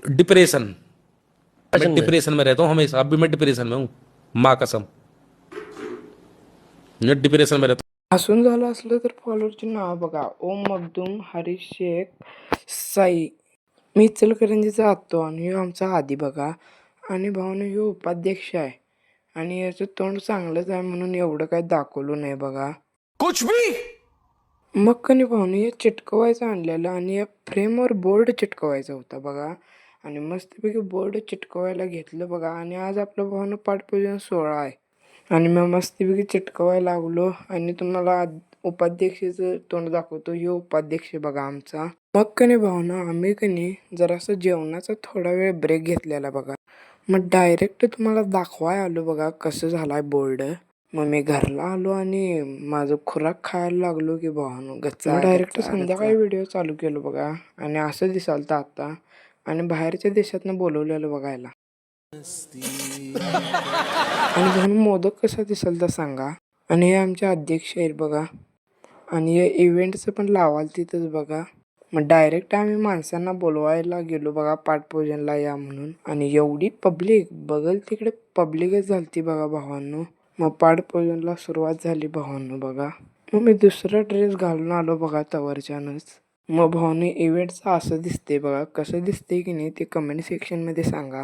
Depression. मैं depression में? Depression में रहता हूँ हमेशा, अब भी मैं डिप्रेशन में हूँ, माँ कसम, मैं डिप्रेशन में रहता हसून झालं असलं तर फॉलोअरची नाव बघा, ओम मखदूम, हरीश शेख, साई. मी इचलकरंजीचा आतो आणि ह्यो आमचा आदी बघा. आणि भावानं ह्यो उपाध्यक्ष आहे आणि याचं तोंड चांगलंच आहे म्हणून एवढं काय दाखवलं नाही बघा. कुछ भी मग कनी भाऊने हे चिटकवायचं आणलेलं आणि या फ्रेमवर बोर्ड चिटकवायचा होता बघा. आणि मस्तपैकी बोर्ड चिटकवायला घेतलं बघा. आणि आज आपलं भावानं पाठपूजन सोहळा आहे आणि मी मस्तपैकी चिटकवायला लागलो आणि तुम्हाला उपाध्यक्षाचं तोंड दाखवतो. ह्यो उपाध्यक्ष बघा आमचा. मग कनी भावना आम्ही कनी जरासं जेवणाचा थोडा वेळ ब्रेक घेतलेला बघा. मग डायरेक्ट तुम्हाला दाखवाय आलो बघा कसं झालाय बोर्ड. मग मी घरला आलो आणि माझं खुराक खायला लागलो की भावानो गच्चा. डायरेक्ट संध्याकाळी व्हिडिओ चालू केलो बघा आणि असं दिसालतं आता. आणि बाहेरच्या देशातनं बोलवलेलं बघायला. आणि भावानो मोदक कसा दिसालता सांगा. आणि हे आमचे अध्यक्ष आहेत बघा. आणि हे इव्हेंटचं पण लावाल तिथंच बघा. मग डायरेक्ट आम्ही माणसांना बोलवायला गेलो बघा पाठपूजनला या म्हणून. आणि एवढी पब्लिक बघल तिकडे पब्लिकच झालती बघा भावांनो. मग पाठपूजनला सुरुवात झाली भावांनो बघा. मग मी दुसरा ड्रेस घालून आलो बघा तवरच्यानंच. मग भावाने इव्हेंटचं असं दिसते बघा. कसं दिसते की नाही ते कमेंट सेक्शनमध्ये सांगा.